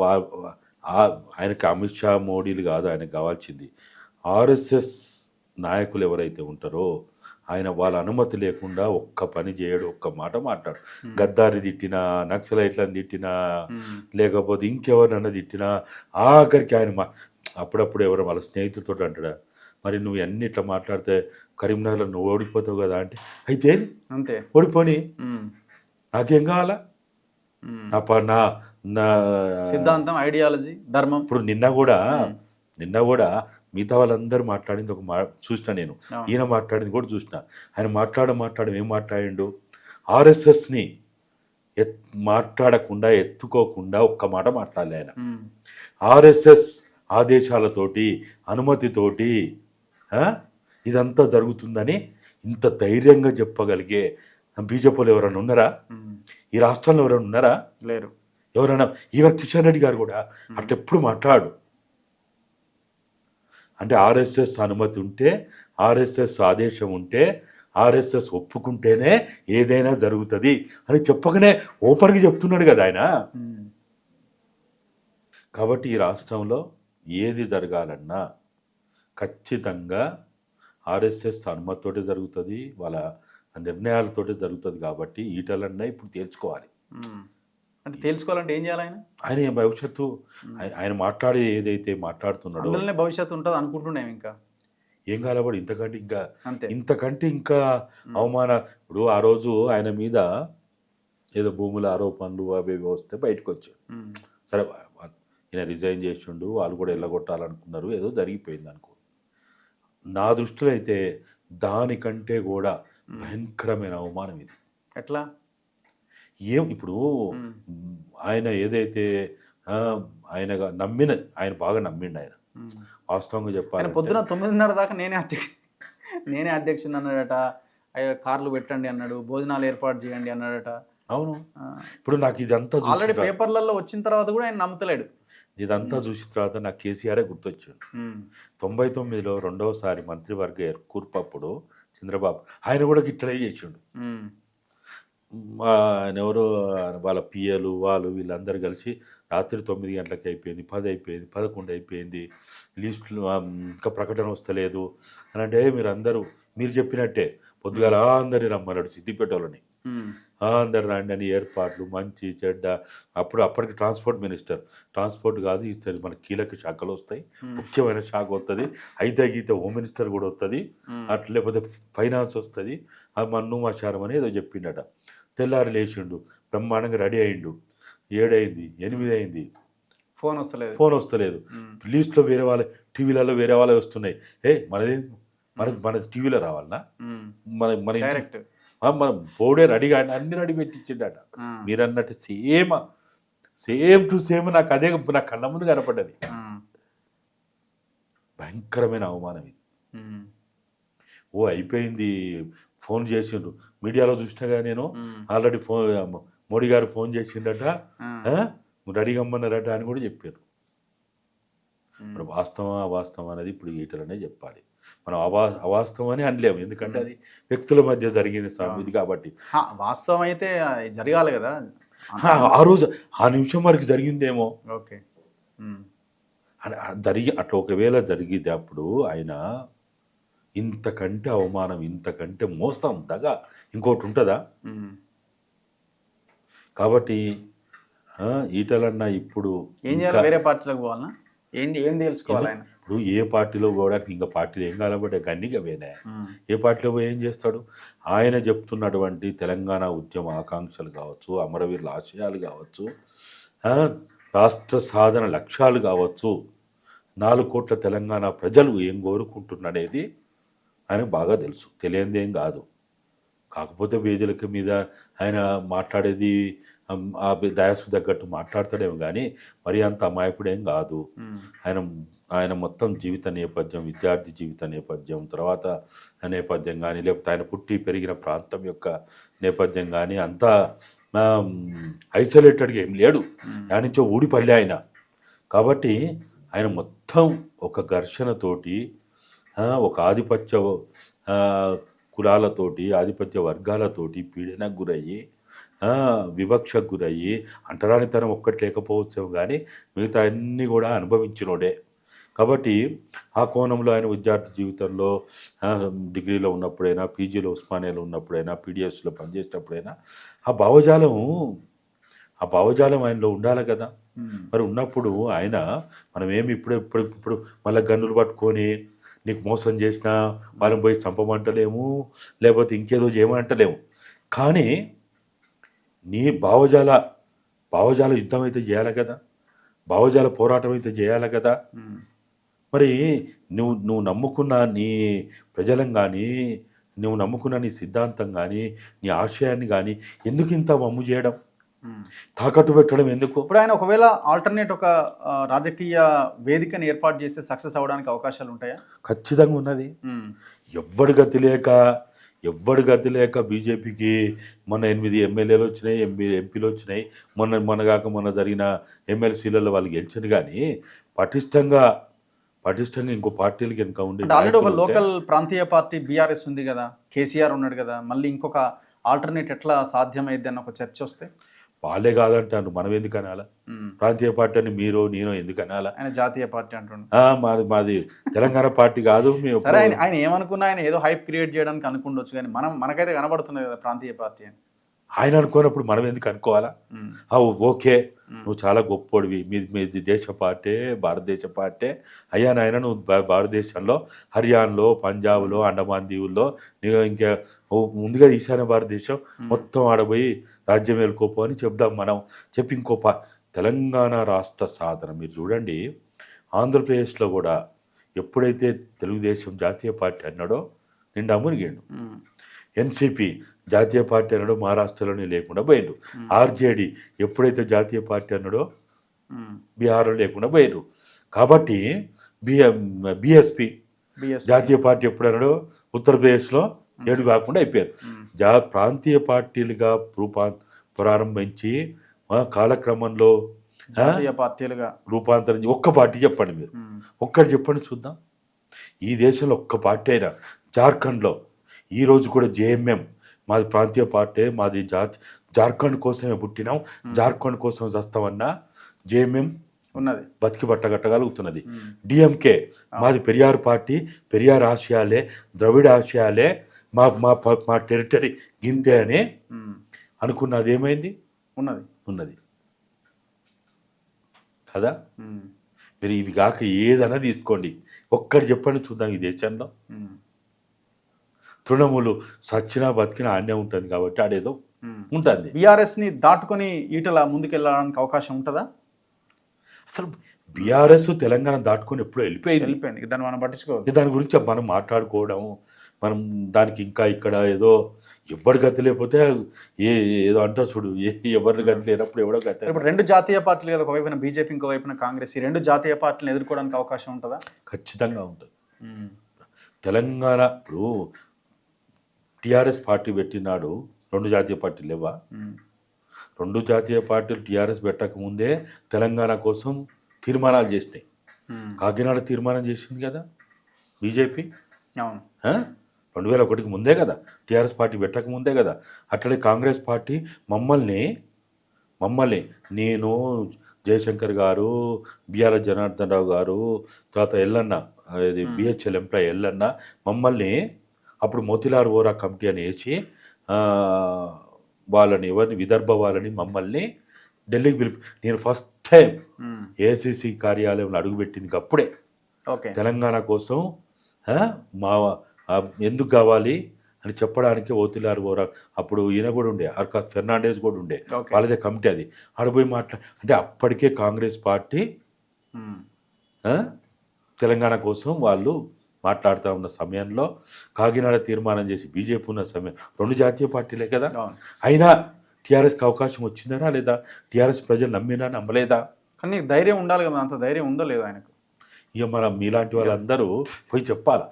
వా ఆయనకి అమిత్ షా, మోడీలు కాదు ఆయనకు కావాల్సింది. ఆర్ఎస్ఎస్ నాయకులు ఎవరైతే ఉంటారో ఆయన వాళ్ళ అనుమతి లేకుండా ఒక్క పని చేయడు, ఒక్క మాట మాట్లాడు. గద్దారి తిట్టినా, నక్సలైట్లను తిట్టినా, లేకపోతే ఇంకెవరినన్నా తిట్టినా ఆఖరికి ఆయన అప్పుడప్పుడు ఎవరో వాళ్ళ స్నేహితులతో అంటాడా, మరి నువ్వు అన్ని ఇట్లా మాట్లాడితే కరీంనగర్లో నువ్వు ఓడిపోతావు కదా అంటే, అయితే అంతే ఓడిపోని నాకేం కావాలా, నా నా సిద్ధాంతం, ఐడియాలజీ, ధర్మం. ఇప్పుడు నిన్న కూడా మిగతా వాళ్ళందరూ మాట్లాడింది ఒక చూసిన నేను, ఈయన మాట్లాడింది కూడా చూసిన. ఆయన మాట్లాడడం ఏం మాట్లాడిండు, ఆర్ఎస్ఎస్ని మాట్లాడకుండా ఎత్తుకోకుండా ఒక్క మాట మాట్లాడలే ఆయన. ఆర్ఎస్ఎస్ ఆదేశాలతోటి, అనుమతితోటి ఇదంతా జరుగుతుందని ఇంత ధైర్యంగా చెప్పగలిగే బీజేపీలో ఎవరైనా ఉన్నారా? ఈ రాష్ట్రంలో ఎవరైనా ఉన్నారా? లేరు. ఎవరైనా ఈవెన్ కిషన్ రెడ్డి గారు కూడా అట్టెప్పుడు మాట్లాడు. అంటే ఆర్ఎస్ఎస్ అనుమతి ఉంటే, ఆర్ఎస్ఎస్ ఆదేశం ఉంటే, ఆర్ఎస్ఎస్ ఒప్పుకుంటేనే ఏదైనా జరుగుతుంది అని చెప్పకనే ఓపెన్గా చెప్తున్నాడు కదా ఆయన. కాబట్టి ఈ రాష్ట్రంలో ఏది జరగాలన్నా ఖచ్చితంగా ఆర్ఎస్ఎస్ అనుమతితోటి జరుగుతుంది, వాళ్ళ నిర్ణయాలతోటి జరుగుతుంది. కాబట్టి ఈటలన్నా ఇప్పుడు తేల్చుకోవాలి. అంటే తేల్చుకోవాలంటే ఏం చేయాలి? ఆయన భవిష్యత్తు, ఆయన మాట్లాడి ఏదైతే మాట్లాడుతున్నాడో భవిష్యత్తు ఉంటుంది అనుకుంటున్నాం. ఇంకా ఏం కాలబడి ఇంతకంటే ఇంకా అవమాన. ఇప్పుడు ఆ రోజు ఆయన మీద ఏదో భూముల ఆరోపణలు అవి వస్తే బయటకు వచ్చాడు. సరే ఈయన రిజైన్ చేసిండు, వాళ్ళు కూడా వెళ్ళగొట్టాలనుకున్నారు, ఏదో జరిగిపోయింది అనుకో. నా దృష్టిలో అయితే దానికంటే కూడా భయంకరమైన అవమానం ఇది. ఎట్లా? ఇప్పుడు ఆయన ఏదైతే ఆయన బాగా నమ్మిండు. ఆయన వాస్తవంగా చెప్పాలి, పొద్దున 9:30 దాకా నేనే అధ్యక్షుడు అన్నాడట, కార్లు పెట్టండి అన్నాడు, భోజనాలు ఏర్పాటు చేయండి అన్నాడట. అవును. ఇప్పుడు నాకు ఇదంతా ఆల్రెడీ పేపర్లలో వచ్చిన తర్వాత కూడా ఆయన నమ్మతలేడు. ఇదంతా చూసిన తర్వాత నాకు కేసీఆరే గుర్తొచ్చాడు. 99లో రెండవసారి మంత్రివర్గ కూర్పప్పుడు చంద్రబాబు ఆయన కూడా గిట్లనే చేసిండు. ఆయన ఎవరో వాళ్ళ పిఎలు వాళ్ళు వీళ్ళందరూ కలిసి రాత్రి 9 గంటలకు అయిపోయింది, 10 అయిపోయింది, 11 అయిపోయింది, లిస్టులు ఇంకా ప్రకటన వస్తలేదు అని అంటే, మీరు చెప్పినట్టే పొద్దుగాల అందరినీ రమ్మన్నాడు సిద్దిపేట వాళ్ళని, అందరు రండి అని ఏర్పాట్లు మంచి చెడ్డ. అప్పటికి ట్రాన్స్పోర్ట్ మినిస్టర్, ట్రాన్స్పోర్ట్ కాదు ఇస్తుంది మన కీలక శాఖలు వస్తాయి, ముఖ్యమైన శాఖ వస్తుంది, అయితే గీతే హోమ్ మినిస్టర్ కూడా వస్తుంది, అట్లా లేకపోతే ఫైనాన్స్ వస్తుంది, అది మన్ను మశారం అని ఏదో చెప్పిండట. తెల్లారి లేచిండు, బ్రహ్మాండంగా రెడీ అయిండు, 7 అయింది, 8 అయింది, ఫోన్ వస్తలేదు. లిస్ట్లో వేరే వాళ్ళ టీవీలలో వేరే వాళ్ళే వస్తున్నాయి. మనది టీవీలో రావాలన్నా, మన మనం బోర్డే రెడీగా అన్ని రెడీ పెట్టించిండట. మీరు అన్నట్టు సేమ్ టు సేమ్ నాకు అదే నా కళ్ళ ముందు కనపడ్డది. భయంకరమైన అవమానం ఇది. అయిపోయింది, ఫోన్ చేసిండ్రు, మీడియాలో చూసినాగా నేను, ఆల్రెడీ మోడీ గారు ఫోన్ చేసిండట, రెడీగా అమ్మన్నారట అని కూడా చెప్పారు. ఇప్పుడు అవాస్తవం అనేది ఇప్పుడు ఈటలనే చెప్పాలి. మనం అవాస్తవం అని అనలేము, ఎందుకంటే అది వ్యక్తుల మధ్య జరిగిన ఇది కాబట్టి. వాస్తవం అయితే జరగాలి కదా. ఆ రోజు ఆ నిమిషం వరకు జరిగిందేమో. ఓకే, అట్లా ఒకవేళ జరిగితే అప్పుడు ఆయన ఇంతకంటే అవమానం, ఇంతకంటే మోసం, దగా ఇంకోటి ఉంటుందా? కాబట్టి ఈటలన్నా ఇప్పుడు ఏం చేయాలి? వేరే పార్టీలకు పోవాలన్నా ఏం తెలుసుకోవాలి? ఇప్పుడు ఏ పార్టీలో పోవడానికి ఇంకా పార్టీలు ఏం కాలబట్టే గన్నిగా పోయినా, ఏ పార్టీలో పోయి ఏం చేస్తాడు? ఆయన చెప్తున్నటువంటి తెలంగాణ ఉద్యమ ఆకాంక్షలు కావచ్చు, అమరవీరుల ఆశయాలు కావచ్చు, రాష్ట్ర సాధన లక్ష్యాలు కావచ్చు, 4 కోట్ల తెలంగాణ ప్రజలు ఏం కోరుకుంటున్ననేది ఆయన బాగా తెలుసు, తెలియందేం కాదు. కాకపోతే వేదికల మీద ఆయన మాట్లాడేది ఆ డయాస్ తగ్గట్టు మాట్లాడతాడేమో కానీ మరి అంత అమాయకుడేం కాదు. ఆయన మొత్తం జీవిత నేపథ్యం, విద్యార్థి జీవిత నేపథ్యం, తర్వాత నేపథ్యం కానీ, లేకపోతే ఆయన పుట్టి పెరిగిన ప్రాంతం యొక్క నేపథ్యం కానీ అంతా ఐసోలేటెడ్గా ఏం లేడు, దాని నుంచో ఊడిపల్లి ఆయన. కాబట్టి ఆయన మొత్తం ఒక ఘర్షణతోటి, ఒక ఆధిపత్య కులాలతోటి, ఆధిపత్య వర్గాలతోటి పీడనకు గురయ్యి వివక్షకు గురయ్యి అంటరానితనం ఒక్కటి లేకపోవచ్చు కానీ మిగతా అన్నీ కూడా అనుభవించినోడే. కాబట్టి ఆ కోణంలో ఆయన విద్యార్థి జీవితంలో డిగ్రీలో ఉన్నప్పుడైనా, పీజీలో ఉస్మానియాలో ఉన్నప్పుడైనా, పీడిఎస్లో పనిచేసేటప్పుడైనా ఆ భావజాలం ఆయనలో ఉండాలి కదా. మరి ఉన్నప్పుడు ఆయన మనమేమి ఇప్పుడు మళ్ళీ గన్నులు పట్టుకొని నీకు మోసం చేసినా వాళ్ళని పోయి చంపమంటలేము, లేకపోతే ఇంకేదో చేయమంటలేము. కానీ నీ భావజాల యుద్ధం అయితే చేయాలి కదా, భావజాల పోరాటం అయితే చేయాలి కదా. మరి నువ్వు నమ్ముకున్న నీ ప్రజలను కానీ, నువ్వు నమ్ముకున్న నీ సిద్ధాంతం కానీ, నీ ఆశయాన్ని కానీ ఎందుకు ఇంత వమ్ము చేయడం, తాకట్టు పెట్టడం ఎందుకు? ఇప్పుడు ఆయన ఒకవేళ ఆల్టర్నేట్ ఒక రాజకీయ వేదికని ఏర్పాటు చేస్తే సక్సెస్ అవ్వడానికి అవకాశాలు ఉంటాయా? ఖచ్చితంగా ఉన్నది. ఎవ్వడి గతి లేక బీజేపీకి మొన్న 8 ఎమ్మెల్యేలు వచ్చినాయి, ఎంపీలు వచ్చినాయి. మొన్న జరిగిన ఎమ్మెల్సీలలో వాళ్ళు గెలిచారు. కానీ పటిష్టంగా ఇంకో పార్టీలకి వెనుక ఉండే ఆల్రెడీ ఒక లోకల్ ప్రాంతీయ పార్టీ బీఆర్ఎస్ ఉంది కదా, కేసీఆర్ ఉన్నాడు కదా, మళ్ళీ ఇంకొక ఆల్టర్నేట్ ఎట్లా సాధ్యమైద్ది అన్న ఒక చర్చ వస్తే వాళ్ళే కాదంటాను, మనం ఎందుకు అనాలా? ప్రాంతీయ పార్టీ అని మీరు నేను ఎందుకు అనాలా? ఆయన జాతీయ పార్టీ అంటున్నాడు. మాది తెలంగాణ పార్టీ కాదు. సరే, ఆయన ఏమనుకున్నా ఆయన ఏదో హైప్ క్రియేట్ చేయడానికి అనుకుండొచ్చు, కానీ మనకైతే కనబడుతుంది కదా ప్రాంతీయ పార్టీ అని. ఆయన అనుకోనప్పుడు మనం ఎందుకు అనుకోవాలా? ఓకే, నువ్వు చాలా గొప్పోడివి, మీది దేశ పార్టీ, భారతదేశ పార్టీ అయ్యా నాయన, నువ్వు భారతదేశంలో హర్యానాలో, పంజాబ్లో, అండమాన్ దీవుల్లో ఇంకా ముందుగా ఈశాన్య భారతదేశం మొత్తం ఆడపోయి రాజ్యం వెళ్ళుకోపో అని చెప్దాం మనం. చెప్పి తెలంగాణ రాష్ట్ర సాధన మీరు చూడండి. ఆంధ్రప్రదేశ్లో కూడా ఎప్పుడైతే తెలుగుదేశం జాతీయ పార్టీ అన్నాడో నిండా మునిగిండు. ఎన్సిపి జాతీయ పార్టీ అన్నాడో మహారాష్ట్రలోనే లేకుండా పోయిండు. ఆర్జేడి ఎప్పుడైతే జాతీయ పార్టీ అన్నాడో బీహార్లో లేకుండా పోయిండు. కాబట్టి బిఎస్పి జాతీయ పార్టీ ఎప్పుడు అన్నాడో ఉత్తరప్రదేశ్లో ఏడు కాకుండా అయిపోయారు. ప్రాంతీయ పార్టీలుగా ప్రారంభించి కాలక్రమంలో జాతీయ పార్టీలుగా రూపాంతరం. ఒక్క పార్టీ చెప్పండి, మీరు ఒక్కటి చెప్పండి చూద్దాం. ఈ దేశంలో ఒక్క పార్టీ అయినా, జార్ఖండ్లో ఈరోజు కూడా జేఎంఎం మాది ప్రాంతీయ పార్టీ, మాది జార్ఖండ్ కోసమే పుట్టినాం, జార్ఖండ్ కోసం చస్తామన్నా జేఎంఎం ఉన్నది, బతికి బట్టగట్టగలుగుతున్నది. డిఎంకే మాది పెరియార్ పార్టీ, పెరియార్ ఆశయాలే, ద్రవిడ ఆశయాలే, మా టెరిటరీ గింతే అని అనుకున్నది. ఏమైంది? ఉన్నది కదా. మీరు ఇవి కాక ఏదైనా తీసుకోండి, ఒక్కటి చెప్పండి చూద్దాం. ఈ దేశంలో తృణములు సచ్చినా బతికినా ఆడే ఉంటుంది కాబట్టి ఆడేదో ఉంటుంది. బీఆర్ఎస్ని దాటుకొని ఈటల ముందుకెళ్ళడానికి అవకాశం ఉంటుందా? అసలు బీఆర్ఎస్ తెలంగాణ దాటుకొని ఎప్పుడో వెళ్ళిపోయింది. దాన్ని మనం పట్టించుకోవాలి. దాని గురించి మనం మాట్లాడుకోవడం, మనం దానికి ఇంకా ఇక్కడ ఏదో ఎవరి గతి లేకపోతే ఏదో అంటారు చూడు, ఎవరి గతి లేనప్పుడు ఎవడో గతి. ఇప్పుడు రెండు జాతీయ పార్టీలు కదా, ఒకవైపున బీజేపీ, ఇంకోవైపున కాంగ్రెస్, ఈ రెండు జాతీయ పార్టీలను ఎదుర్కోవడానికి అవకాశం ఉంటుందా? ఖచ్చితంగా ఉంటుంది. తెలంగాణ ఇప్పుడు టీఆర్ఎస్ పార్టీ పెట్టినాడు, రెండు జాతీయ పార్టీలు లేవా? రెండు జాతీయ పార్టీలు టీఆర్ఎస్ పెట్టకముందే తెలంగాణ కోసం తీర్మానాలు చేసినాయి. కాకినాడ తీర్మానం చేసింది కదా బీజేపీ. 2001కి ముందే కదా, టీఆర్ఎస్ పార్టీ పెట్టకముందే కదా. అట్లనే కాంగ్రెస్ పార్టీ మమ్మల్ని నేను, జయశంకర్ గారు, బిఆర్ జనార్దన్ రావు గారు, తర్వాత ఎల్లన్న, అది బిహెచ్ఎల్ ఎంప్లాయ్ ఎల్లన్న, మమ్మల్ని అప్పుడు మోతిలాల్ వోరా కమిటీ అని వేసి ఎవరిని విదర్భ వాళ్ళని మమ్మల్ని ఢిల్లీకి నేను ఫస్ట్ టైం ఏఐసిసి కార్యాలయంలో అడుగుపెట్టింది అప్పుడే. తెలంగాణ కోసం ఎందుకు కావాలి అని చెప్పడానికి మోతిలాల్ వోరా, అప్పుడు ఈయన కూడా ఉండే, అర్కాస్ ఫెర్నాండెస్ కూడా ఉండే, వాళ్ళదే కమిటీ. అది ఆడపోయి అంటే అప్పటికే కాంగ్రెస్ పార్టీ తెలంగాణ కోసం వాళ్ళు మాట్లాడుతూ ఉన్న సమయంలో కాకినాడ తీర్మానం చేసి బీజేపీ ఉన్న సమయం రెండు జాతీయ పార్టీలే కదా. అయినా టీఆర్ఎస్కి అవకాశం వచ్చిందనా లేదా? టీఆర్ఎస్ ప్రజలు నమ్మినా నమ్మలేదా? కానీ ధైర్యం ఉండాలి కదా, అంత ధైర్యం ఉందో లేదో ఆయనకు. ఇక మీలాంటి వాళ్ళందరూ పోయి చెప్పాలా?